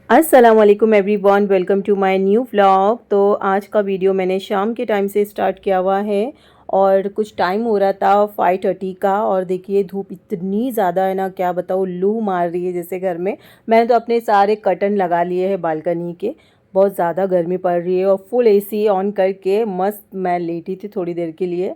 अस्सलामुअलैकुम everyone, welcome to my new vlog. तो आज का वीडियो मैंने शाम के टाइम से स्टार्ट किया हुआ है और कुछ टाइम हो रहा था 5:30 का। और देखिए धूप इतनी ज़्यादा है ना, क्या बताऊँ, लू मार रही है जैसे घर में। मैंने तो अपने सारे कर्टन लगा लिए हैं बालकनी के, बहुत ज़्यादा गर्मी पड़ रही है। और फुल एसी ऑन करके मस्त मैं लेटी थी थोड़ी देर के लिए।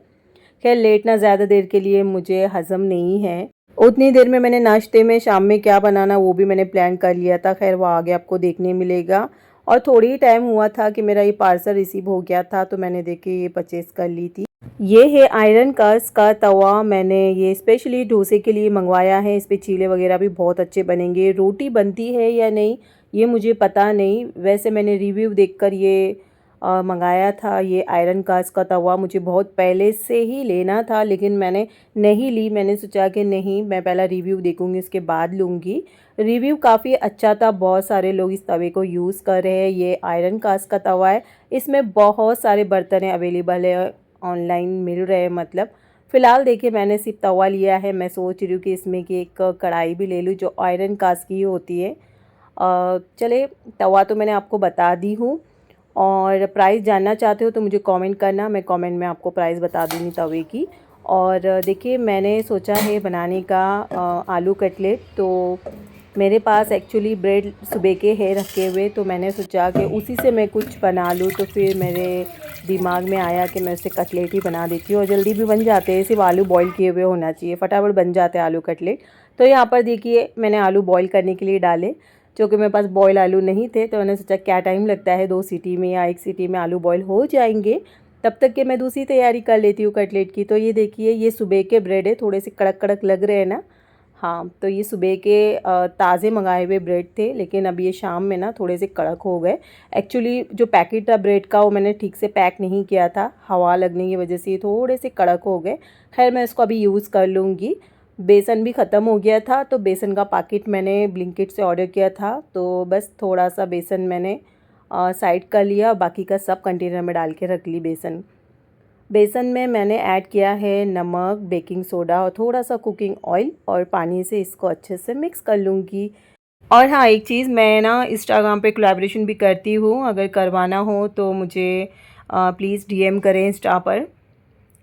खैर लेटना ज़्यादा देर के लिए मुझे हज़म नहीं है। उतनी देर में मैंने नाश्ते में शाम में क्या बनाना वो भी मैंने प्लान कर लिया था। खैर वो आगे आपको देखने मिलेगा। और थोड़ी ही टाइम हुआ था कि मेरा ये पार्सल रिसीव हो गया था, तो मैंने देखिए ये परचेज़ कर ली थी। ये है आयरन कास्ट का तवा। मैंने ये स्पेशली डोसे के लिए मंगवाया है। इस पे चीले वगैरह भी बहुत अच्छे बनेंगे। रोटी बनती है या नहीं ये मुझे पता नहीं, वैसे मैंने रिव्यू देखकर ये मंगाया था। ये आयरन कास्ट का तवा मुझे बहुत पहले से ही लेना था, लेकिन मैंने नहीं ली। मैंने सोचा कि नहीं, मैं पहला रिव्यू देखूंगी उसके बाद लूँगी। रिव्यू काफ़ी अच्छा था, बहुत सारे लोग इस तवे को यूज़ कर रहे हैं। ये आयरन कास्ट का तवा है, इसमें बहुत सारे बर्तन अवेलेबल है, ऑनलाइन मिल रहे हैं मतलब। फ़िलहाल देखिए मैंने सिर्फ तवा लिया है। मैं सोच रही हूँ कि इसमें की एक कढ़ाई भी ले लूँ जो आयरन कास्ट की होती है। चले, तवा तो मैंने आपको बता दी हूँ। और प्राइस जानना चाहते हो तो मुझे कमेंट करना, मैं कमेंट में आपको प्राइस बता दूँगी तवे की। और देखिए मैंने सोचा है बनाने का आलू कटलेट। तो मेरे पास एक्चुअली ब्रेड सुबह के है रखे हुए, तो मैंने सोचा कि उसी से मैं कुछ बना लूँ। तो फिर मेरे दिमाग में आया कि मैं उससे कटलेट ही बना देती हूँ, और जल्दी भी बन जाते हैं। सिर्फ आलू बॉईल किए हुए होना चाहिए, फटाफट बन जाते हैं आलू कटलेट। तो यहाँ पर देखिए मैंने आलू बॉईल करने के लिए डाले, जो कि मेरे पास बॉयल आलू नहीं थे। तो मैंने सोचा क्या टाइम लगता है, 2 सीटी में या 1 सीटी में आलू बॉयल हो जाएंगे, तब तक के मैं दूसरी तैयारी कर लेती हूँ कटलेट की। तो ये देखिए ये सुबह के ब्रेड है, थोड़े से कड़क कड़क लग रहे हैं ना। हाँ, तो ये सुबह के ताज़े मंगाए हुए ब्रेड थे, लेकिन अब ये शाम में ना थोड़े से कड़क हो गए। एक्चुअली जो पैकेट था ब्रेड का वो मैंने ठीक से पैक नहीं किया था, हवा लगने की वजह से ये थोड़े से कड़क हो गए। खैर मैं इसको अभी यूज़ कर लूँगी। बेसन भी ख़त्म हो गया था, तो बेसन का पैकेट मैंने ब्लिंकिट से ऑर्डर किया था। तो बस थोड़ा सा बेसन मैंने साइड कर लिया, बाकी का सब कंटेनर में डाल के रख ली बेसन। बेसन में मैंने ऐड किया है नमक, बेकिंग सोडा और थोड़ा सा कुकिंग ऑयल, और पानी से इसको अच्छे से मिक्स कर लूँगी। और हाँ, एक चीज़, मैं ना इंस्टाग्राम पे कोलैबोरेशन भी करती हूँ, अगर करवाना हो तो मुझे प्लीज़ डीएम करें इंस्टा पर।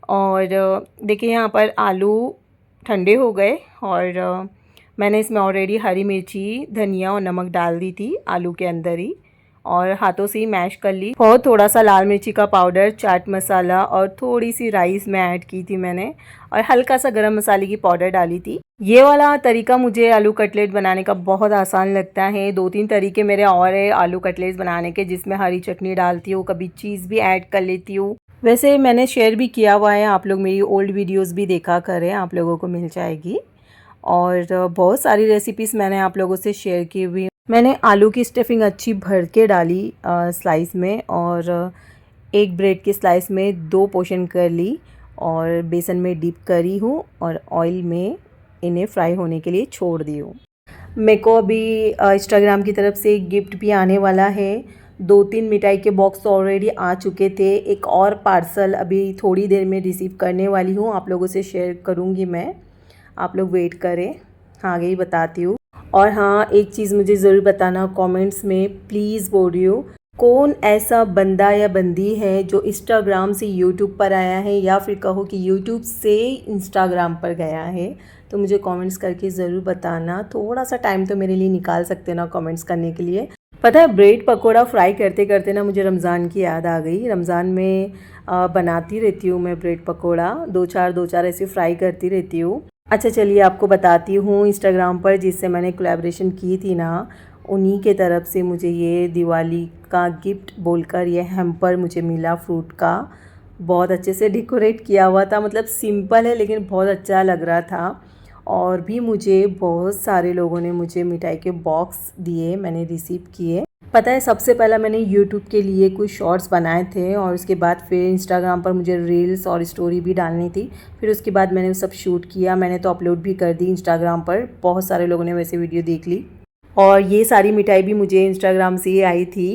और देखिए यहाँ पर आलू ठंडे हो गए, और मैंने इसमें ऑलरेडी हरी मिर्ची, धनिया और नमक डाल दी थी आलू के अंदर ही, और हाथों से ही मैश कर ली। और थोड़ा सा लाल मिर्ची का पाउडर, चाट मसाला और थोड़ी सी राइस में ऐड की थी मैंने, और हल्का सा गरम मसाले की पाउडर डाली थी। ये वाला तरीका मुझे आलू कटलेट बनाने का बहुत आसान लगता है। 2-3 तरीके मेरे और है आलू कटलेट बनाने के, जिसमें हरी चटनी डालती हूँ, कभी चीज़ भी ऐड कर लेती हूँ। वैसे मैंने शेयर भी किया हुआ है, आप लोग मेरी ओल्ड वीडियोस भी देखा करें, आप लोगों को मिल जाएगी। और बहुत सारी रेसिपीज़ मैंने आप लोगों से शेयर की हुई। मैंने आलू की स्टफिंग अच्छी भर के डाली स्लाइस में, और एक ब्रेड के स्लाइस में 2 पोर्शन कर ली, और बेसन में डिप करी हूँ, और ऑयल में इन्हें फ्राई होने के लिए छोड़ दी हूँ। मेरे को अभी इंस्टाग्राम की तरफ से गिफ्ट भी आने वाला है। 2-3 मिठाई के बॉक्स ऑलरेडी आ चुके थे, एक और पार्सल अभी थोड़ी देर में रिसीव करने वाली हूँ, आप लोगों से शेयर करूँगी मैं, आप लोग वेट करें, हाँ आगे ही बताती हूँ। और हाँ, एक चीज़ मुझे ज़रूर बताना कमेंट्स में, प्लीज़ बोल रही हूँ, कौन ऐसा बंदा या बंदी है जो इंस्टाग्राम से यूट्यूब पर आया है, या फिर कहो कि यूट्यूब से इंस्टाग्राम पर गया है। तो मुझे कमेंट्स करके ज़रूर बताना, थोड़ा सा टाइम तो मेरे लिए निकाल सकते ना कमेंट्स करने के लिए। पता है, ब्रेड पकोड़ा फ्राई करते करते ना मुझे रमज़ान की याद आ गई। रमज़ान में बनाती रहती हूँ मैं ब्रेड पकोड़ा, 2-4 ऐसे फ्राई करती रहती हूँ। अच्छा चलिए आपको बताती हूँ, इंस्टाग्राम पर जिससे मैंने कोलैबोरेशन की थी ना, उन्हीं के तरफ से मुझे ये दिवाली का गिफ्ट बोलकर ये हैम्पर मुझे मिला फ्रूट का। बहुत अच्छे से डेकोरेट किया हुआ था, मतलब सिंपल है लेकिन बहुत अच्छा लग रहा था। और भी मुझे बहुत सारे लोगों ने मुझे मिठाई के बॉक्स दिए, मैंने रिसीव किए। पता है, सबसे पहला मैंने यूट्यूब के लिए कुछ शॉर्ट्स बनाए थे और उसके बाद फिर इंस्टाग्राम पर मुझे रील्स और स्टोरी भी डालनी थी। फिर उसके बाद मैंने वो सब शूट किया, मैंने तो अपलोड भी कर दी इंस्टाग्राम पर। बहुत सारे लोगों ने वैसे वीडियो देख ली। और ये सारी मिठाई भी मुझे इंस्टाग्राम से ही आई थी।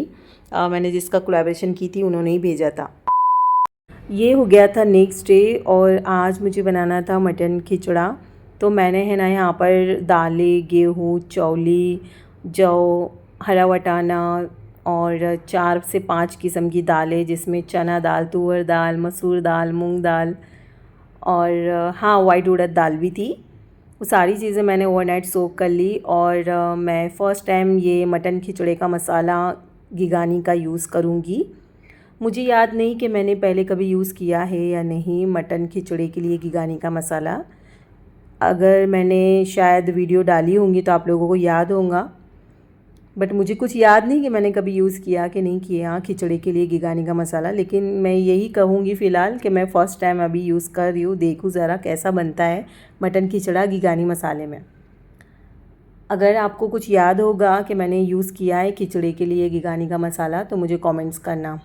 मैंने जिसका कोलैबोरेशन की थी उन्होंने ही भेजा था। ये हो गया था नेक्स्ट डे और आज मुझे बनाना था मटन खिचड़ा। तो मैंने है ना यहाँ पर दालें, गेहूँ, चौली, जौ, हरा वटाना और 4 से 5 किस्म की दालें, जिसमें चना दाल, तुअर दाल, मसूर दाल, मूंग दाल और हाँ वाइट उड़द दाल भी थी। वो सारी चीज़ें मैंने ओवरनाइट सोक कर ली। और मैं फ़र्स्ट टाइम ये मटन खिचड़े का मसाला गिगानी का यूज़ करूँगी। मुझे याद नहीं कि मैंने पहले कभी यूज़ किया है या नहीं मटन खिचड़े के लिए गिगानी का मसाला। अगर मैंने शायद वीडियो डाली होंगी तो आप लोगों को याद होगा, बट मुझे कुछ याद नहीं कि मैंने कभी यूज़ किया कि नहीं किया खिचड़ी के लिए गिगानी का मसाला। लेकिन मैं यही कहूँगी फ़िलहाल कि मैं फ़र्स्ट टाइम अभी यूज़ कर रही हूँ, देखूँ ज़रा कैसा बनता है मटन खिचड़ा गिगानी मसाले में। अगर आपको कुछ याद होगा कि मैंने यूज़ किया है खिचड़ी के लिए गिगानी का मसाला तो मुझे कमेंट्स करना।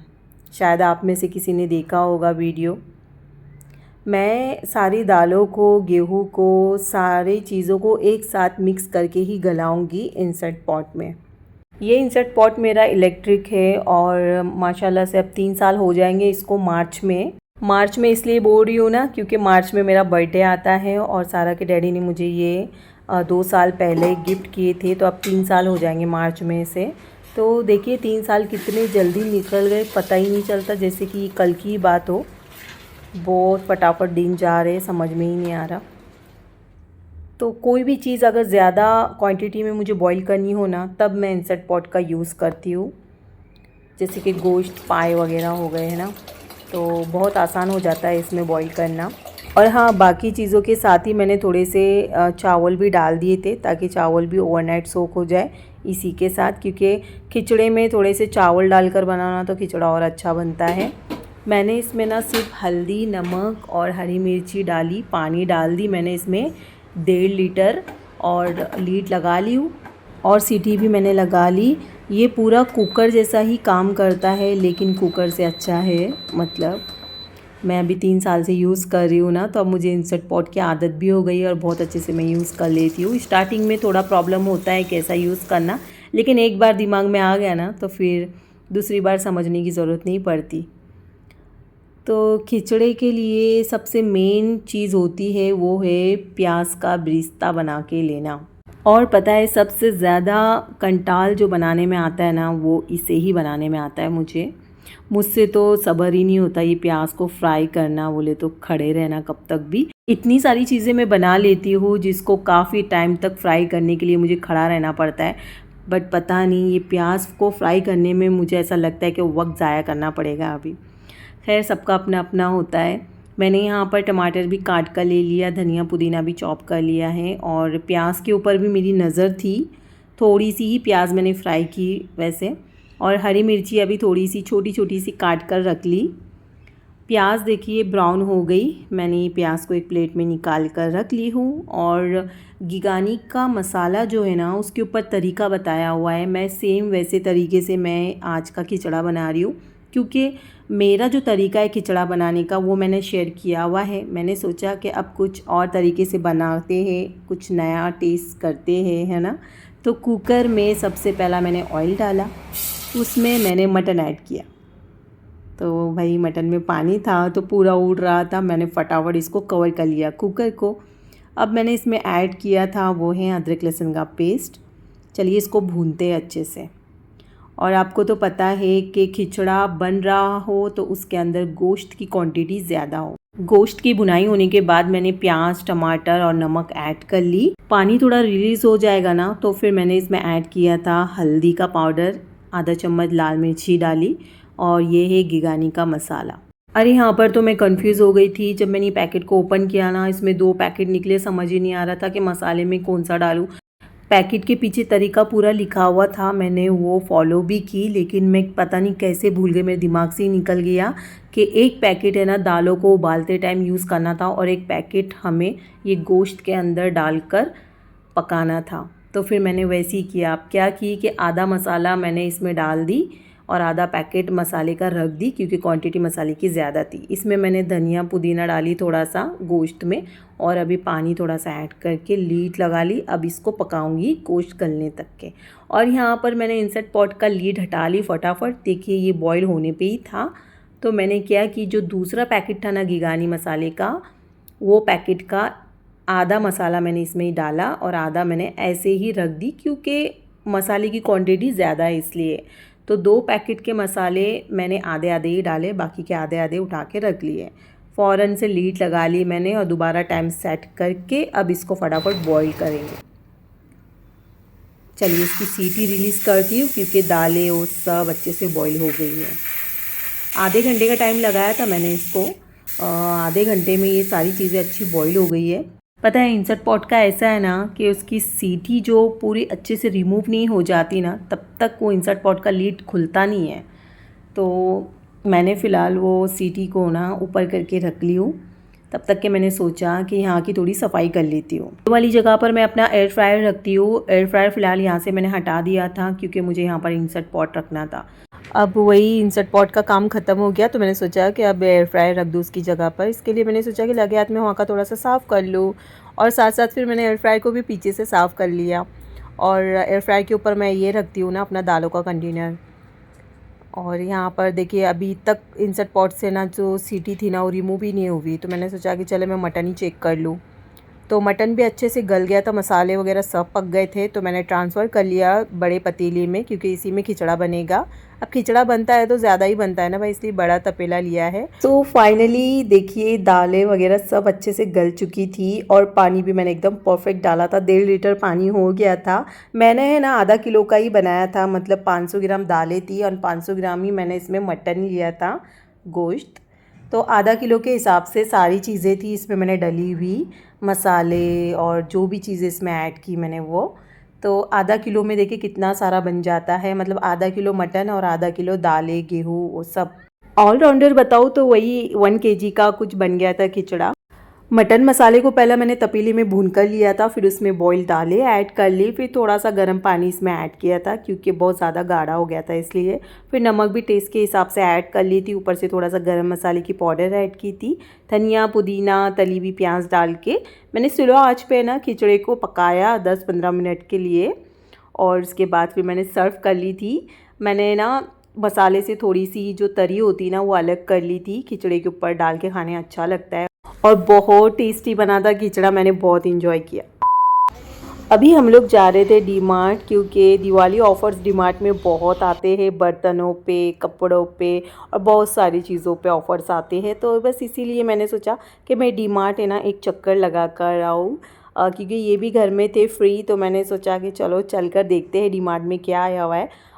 शायद आप में से किसी ने देखा होगा वीडियो। मैं सारी दालों को, गेहूँ को, सारी चीज़ों को एक साथ मिक्स करके ही गलाऊंगी इंसर्ट पॉट में। ये इंसर्ट पॉट मेरा इलेक्ट्रिक है और माशाल्लाह से अब 3 साल हो जाएंगे इसको मार्च में इसलिए बोल रही हूँ ना क्योंकि मार्च में मेरा बर्थडे आता है और सारा के डैडी ने मुझे ये 2 साल पहले गिफ्ट किए थे, तो अब 3 साल हो जाएंगे मार्च में से। तो देखिए 3 साल कितने जल्दी निकल गए, पता ही नहीं चलता, जैसे कि कल की बात हो। बहुत फटाफट दिन जा रहे, समझ में ही नहीं आ रहा। तो कोई भी चीज़ अगर ज़्यादा क्वांटिटी में मुझे बॉईल करनी हो ना, तब मैं इंसर्ट पॉट का यूज़ करती हूँ। जैसे कि गोश्त पाए वगैरह हो गए हैं ना, तो बहुत आसान हो जाता है इसमें बॉईल करना। और हाँ, बाकी चीज़ों के साथ ही मैंने थोड़े से चावल भी डाल दिए थे ताकि चावल भी ओवरनाइट सोक हो जाए इसी के साथ, क्योंकि खिचड़े में थोड़े से चावल डालकर बनाना तो खिचड़ा और अच्छा बनता है। मैंने इसमें ना सिर्फ हल्दी, नमक और हरी मिर्ची डाली, पानी डाल दी मैंने इसमें 1.5 लीटर और लीड लगा ली हूँ और सीटी भी मैंने लगा ली। ये पूरा कुकर जैसा ही काम करता है लेकिन कुकर से अच्छा है। मतलब मैं अभी 3 साल से यूज़ कर रही हूँ ना, तो अब मुझे इंसर्ट पॉट की आदत भी हो गई और बहुत अच्छे से मैं यूज़ कर लेती हूँ। स्टार्टिंग में थोड़ा प्रॉब्लम होता है कैसा यूज़ करना, लेकिन एक बार दिमाग में आ गया ना तो फिर दूसरी बार समझने की ज़रूरत नहीं पड़ती। तो खिचड़े के लिए सबसे मेन चीज़ होती है वो है प्याज का ब्रिस्ता बना के लेना। और पता है सबसे ज़्यादा कंटाल जो बनाने में आता है ना, वो इसे ही बनाने में आता है मुझसे तो सब्र ही नहीं होता ये प्याज को फ्राई करना, बोले तो खड़े रहना कब तक भी। इतनी सारी चीज़ें मैं बना लेती हूँ जिसको काफ़ी टाइम तक फ्राई करने के लिए मुझे खड़ा रहना पड़ता है, बट पता नहीं ये प्याज को फ्राई करने में मुझे ऐसा लगता है कि वक्त ज़ाया करना पड़ेगा अभी। खैर, सबका अपना अपना होता है। मैंने यहाँ पर टमाटर भी काट कर ले लिया, धनिया पुदीना भी चॉप कर लिया है और प्याज के ऊपर भी मेरी नज़र थी, थोड़ी सी ही प्याज मैंने फ्राई की वैसे। और हरी मिर्ची अभी थोड़ी सी छोटी छोटी सी काट कर रख ली। प्याज देखिए ब्राउन हो गई, मैंने प्याज को एक प्लेट में निकाल कर रख ली हूँ। और गिगानी का मसाला जो है ना, उसके ऊपर तरीका बताया हुआ है, मैं सेम वैसे तरीके से मैं आज का खिचड़ा बना रही हूँ, क्योंकि मेरा जो तरीका है खिचड़ा बनाने का वो मैंने शेयर किया हुआ है। मैंने सोचा कि अब कुछ और तरीके से बनाते हैं, कुछ नया टेस्ट करते हैं, है ना। तो कुकर में सबसे पहला मैंने ऑयल डाला, उसमें मैंने मटन ऐड किया। तो भाई मटन में पानी था तो पूरा उड़ रहा था, मैंने फटाफट इसको कवर कर लिया कुकर को। अब मैंने इसमें ऐड किया था वो है अदरक लहसुन का पेस्ट। चलिए इसको भूनते हैं अच्छे से। और आपको तो पता है कि खिचड़ा बन रहा हो तो उसके अंदर गोश्त की क्वांटिटी ज़्यादा हो। गोश्त की भुनाई होने के बाद मैंने प्याज, टमाटर और नमक ऐड कर ली। पानी थोड़ा रिलीज़ हो जाएगा ना तो फिर मैंने इसमें ऐड किया था हल्दी का पाउडर, आधा चम्मच लाल मिर्ची डाली और ये है गिगानी का मसाला। अरे यहाँ पर तो मैं कंफ्यूज हो गई थी, जब मैंने पैकेट को ओपन किया ना, इसमें 2 पैकेट निकले, समझ ही नहीं आ रहा था कि मसाले में कौन सा डालूँ। पैकेट के पीछे तरीका पूरा लिखा हुआ था, मैंने वो फॉलो भी की, लेकिन मैं पता नहीं कैसे भूल गई, मेरे दिमाग से ही निकल गया कि एक पैकेट है ना दालों को उबालते टाइम यूज़ करना था और एक पैकेट हमें ये गोश्त के अंदर डालकर पकाना था। तो फिर मैंने वैसे ही किया। अब क्या की कि आधा मसाला मैंने इसमें डाल दी और आधा पैकेट मसाले का रख दी, क्योंकि क्वांटिटी मसाले की ज़्यादा थी। इसमें मैंने धनिया पुदीना डाली थोड़ा सा गोश्त में, और अभी पानी थोड़ा सा ऐड करके लीड लगा ली। अब इसको पकाऊंगी गोश्त गलने तक के। और यहाँ पर मैंने इंसर्ट पॉट का लीड हटा ली फटाफट। देखिए ये बॉयल होने पे ही था। तो मैंने क्या कि जो दूसरा पैकेट था ना घिगानी मसाले का, वो पैकेट का आधा मसाला मैंने इसमें ही डाला और आधा मैंने ऐसे ही रख दी, क्योंकि मसाले की क्वांटिटी ज़्यादा है इसलिए। तो 2 पैकेट के मसाले मैंने आधे आधे ही डाले, बाकी के आधे आधे उठा के रख लिए। फ़ौरन से लीड लगा ली मैंने और दोबारा टाइम सेट करके अब इसको फटाफट बॉईल करेंगे। चलिए इसकी सीटी रिलीज़ करती हूँ, क्योंकि दालें वो सब अच्छे से बॉईल हो गई है। आधे घंटे का टाइम लगाया था मैंने इसको। आधे घंटे में ये सारी चीज़ें अच्छी बॉईल हो गई है। पता है इंसर्ट पॉट का ऐसा है ना कि उसकी सीटी जो पूरी अच्छे से रिमूव नहीं हो जाती ना, तब तक वो इंसर्ट पॉट का लीड खुलता नहीं है। तो मैंने फ़िलहाल वो सीटी को ना ऊपर करके रख ली हूँ। तब तक के मैंने सोचा कि यहाँ की थोड़ी सफाई कर लेती हूँ। ये वाली जगह पर मैं अपना एयर फ्रायर रखती हूँ। एयर फ्रायर फ़िलहाल यहाँ से मैंने हटा दिया था, क्योंकि मुझे यहाँ पर इंसर्ट पॉट रखना था। अब वही इंसर्ट पॉट का काम ख़त्म हो गया, तो मैंने सोचा कि अब एयर फ्रायर रख दूँ उसकी जगह पर। इसके लिए मैंने सोचा कि लगे हाथ में वहाँ का थोड़ा सा साफ़ कर लूँ, और साथ साथ फिर मैंने एयर फ्रायर को भी पीछे से साफ़ कर लिया। और एयर फ्रायर के ऊपर मैं ये रखती हूँ ना अपना दालों का कंटेनर। और यहाँ पर देखिए अभी तक इंसर्ट पॉट से ना जो सीटी थी ना वो रिमूव ही नहीं हुई, तो मैंने सोचा कि चले मैं मटन ही चेक कर लूँ। तो मटन भी अच्छे से गल गया था, मसाले वगैरह सब पक गए थे। तो मैंने ट्रांसफ़र कर लिया बड़े पतीले में, क्योंकि इसी में खिचड़ा बनेगा। अब खिचड़ा बनता है तो ज़्यादा ही बनता है ना भाई, इसलिए बड़ा तपेला लिया है। तो फाइनली देखिए दालें वगैरह सब अच्छे से गल चुकी थी, और पानी भी मैंने एकदम परफेक्ट डाला था। 1.5 लीटर पानी हो गया था। मैंने है ना आधा किलो का ही बनाया था, मतलब 500 ग्राम दालें थी और 500 ग्राम ही मैंने इसमें मटन लिया था गोश्त। तो आधा किलो के हिसाब से सारी चीज़ें थी इसमें मैंने डली हुई, मसाले और जो भी चीज़ें इसमें ऐड की मैंने वो। तो आधा किलो में देखिए कितना सारा बन जाता है, मतलब आधा किलो मटन और आधा किलो दालें गेहूँ वो सब। ऑलराउंडर बताऊँ तो वही 1 केजी का कुछ बन गया था खिचड़ा। मटन मसाले को पहले मैंने तपेली में भून कर लिया था, फिर उसमें बॉईल दालें ऐड कर ली, फिर थोड़ा सा गर्म पानी इसमें ऐड किया था, क्योंकि बहुत ज़्यादा गाढ़ा हो गया था इसलिए। फिर नमक भी टेस्ट के हिसाब से ऐड कर ली थी, ऊपर से थोड़ा सा गर्म मसाले की पाउडर ऐड की थी, धनिया पुदीना तली हुई प्याज डाल के मैंने स्लो आँच पे ना खिचड़े को पकाया 10-15 मिनट के लिए। और उसके बाद फिर मैंने सर्व कर ली थी। मैंने ना मसाले से थोड़ी सी जो तरी होती ना वो अलग कर ली थी, खिचड़े के ऊपर डाल के खाने अच्छा लगता है, और बहुत टेस्टी बना था खिचड़ा, मैंने बहुत इंजॉय किया। अभी हम लोग जा रहे थे डी मार्ट, क्योंकि दिवाली ऑफर्स डी मार्ट में बहुत आते हैं, बर्तनों पे, कपड़ों पे और बहुत सारी चीज़ों पे ऑफर्स आते हैं। तो बस इसीलिए मैंने सोचा कि मैं डी मार्ट है ना एक चक्कर लगा कर आऊँ, क्योंकि ये भी घर में थे फ्री, तो मैंने सोचा कि चलो चल कर देखते हैं डी मार्ट में क्या आया हुआ है।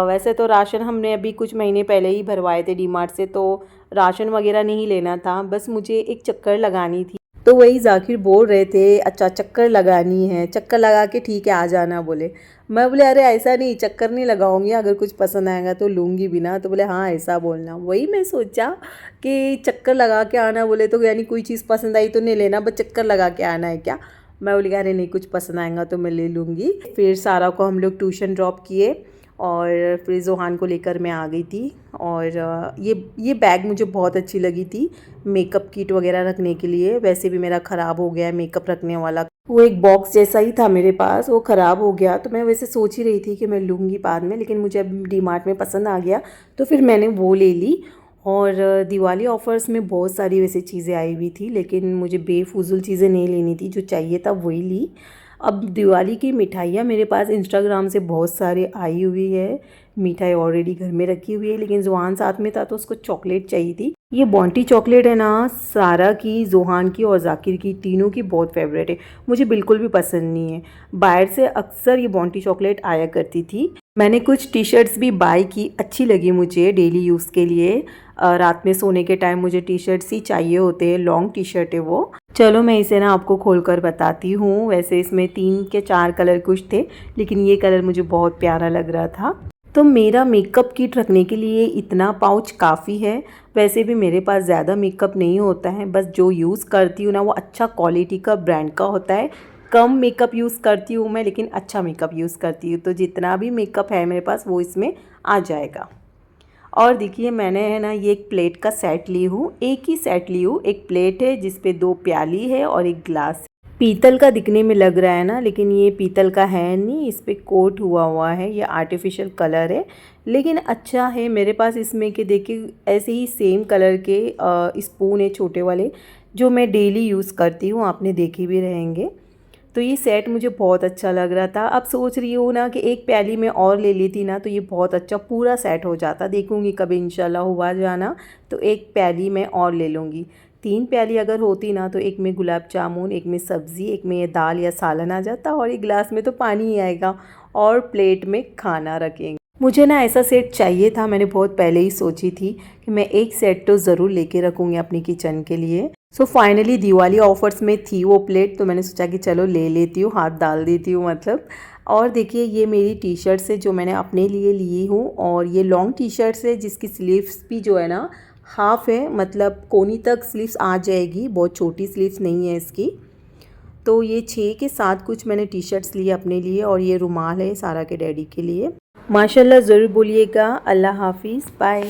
वैसे तो राशन हमने अभी कुछ महीने पहले ही भरवाए थे डी मार्ट से, तो राशन वगैरह नहीं लेना था, बस मुझे एक चक्कर लगानी थी। तो वही जाकिर बोल रहे थे अच्छा चक्कर लगानी है, चक्कर लगा के ठीक है आ जाना बोले। मैं बोले अरे ऐसा नहीं, चक्कर नहीं लगाऊंगी, अगर कुछ पसंद आएगा तो लूँगी भी ना। तो बोले हाँ ऐसा बोलना। वही मैं सोचा कि चक्कर लगा के आना बोले तो यानी कोई चीज़ पसंद आई तो नहीं लेना, बस चक्कर लगा के आना है क्या। मैं बोली अरे नहीं कुछ पसंद आएगा तो मैं ले लूँगी। फिर सारा को हम लोग ट्यूशन ड्रॉप किए और फिर जोहान को लेकर मैं आ गई थी। और ये बैग मुझे बहुत अच्छी लगी थी मेकअप किट वगैरह रखने के लिए। वैसे भी मेरा ख़राब हो गया है मेकअप रखने वाला, वो एक बॉक्स जैसा ही था मेरे पास, वो ख़राब हो गया। तो मैं वैसे सोच ही रही थी कि मैं लूँगी बाद में, लेकिन मुझे अब डी मार्ट में पसंद आ गया तो फिर मैंने वो ले ली। और दिवाली ऑफ़र्स में बहुत सारी वैसे चीज़ें आई हुई थी, लेकिन मुझे बेफुज़ूल चीज़ें नहीं लेनी थी, जो चाहिए था वही ली। अब दिवाली की मिठाइयाँ मेरे पास इंस्टाग्राम से बहुत सारी आई हुई है, मिठाई ऑलरेडी घर में रखी हुई है, लेकिन जोहान साथ में था तो उसको चॉकलेट चाहिए थी। ये बॉन्टी चॉकलेट है ना, सारा की, जोहान की और जाकिर की, तीनों की बहुत फेवरेट है, मुझे बिल्कुल भी पसंद नहीं है। बाहर से अक्सर ये बॉन्टी चॉकलेट आया करती थी। मैंने कुछ टी शर्ट्स भी बाय की, अच्छी लगी मुझे डेली यूज़ के लिए। रात में सोने के टाइम मुझे टी शर्ट्स ही चाहिए होते हैं, लॉन्ग टी शर्ट है वो। चलो मैं इसे ना आपको खोलकर बताती हूँ। वैसे इसमें 3 के 4 कलर कुछ थे, लेकिन ये कलर मुझे बहुत प्यारा लग रहा था। तो मेरा मेकअप किट रखने के लिए इतना पाउच काफ़ी है। वैसे भी मेरे पास ज़्यादा मेकअप नहीं होता है, बस जो यूज़ करती हूँ ना वो अच्छा क्वालिटी का ब्रांड का होता है। कम मेकअप यूज़ करती हूँ मैं, लेकिन अच्छा मेकअप यूज़ करती हूँ, तो जितना भी मेकअप है मेरे पास वो इसमें आ जाएगा। और देखिए मैंने है ना ये एक प्लेट का सेट ली हूँ, एक ही सेट ली हूँ। एक प्लेट है जिस पे 2 प्याली है और एक ग्लास। पीतल का दिखने में लग रहा है ना, लेकिन ये पीतल का है नहीं, इस पे कोट हुआ हुआ है, ये आर्टिफिशियल कलर है, लेकिन अच्छा है। मेरे पास इसमें कि देखिए ऐसे ही सेम कलर के स्पून है छोटे वाले, जो मैं डेली यूज़ करती हूँ, आपने देखे भी रहेंगे। तो ये सेट मुझे बहुत अच्छा लग रहा था। अब सोच रही हूँ ना कि एक प्याली में और ले लेती ना तो ये बहुत अच्छा पूरा सेट हो जाता। देखूँगी कभी इंशाल्लाह हुआ जाना तो एक प्याली मैं और ले लूँगी। 3 प्याली अगर होती ना तो एक में गुलाब जामुन, एक में सब्ज़ी, एक में ये दाल या सालन आ जाता और एक गिलास में तो पानी ही आएगा और प्लेट में खाना रखेंगे। मुझे ना ऐसा सेट चाहिए था, मैंने बहुत पहले ही सोची थी कि मैं एक सेट तो ज़रूर लेके रखूँगी अपनी किचन के लिए। सो फाइनली दिवाली ऑफर्स में थी वो प्लेट, तो मैंने सोचा कि चलो ले लेती हूँ, हाथ डाल देती हूँ मतलब। और देखिए ये मेरी टी शर्ट्स है जो मैंने अपने लिए ली हूँ, और ये लॉन्ग टी शर्ट्स है जिसकी स्लीव्स भी जो है ना हाफ है, मतलब कोनी तक स्लीव्स आ जाएगी, बहुत छोटी स्लीव्स नहीं है इसकी। तो ये 6 के 7 कुछ मैंने टी शर्ट्स लिए अपने लिए, और ये रुमाल है सारा के डैडी के लिए। माशाल्लाह ज़रूर बोलिएगा। अल्लाह हाफिज़, बाय।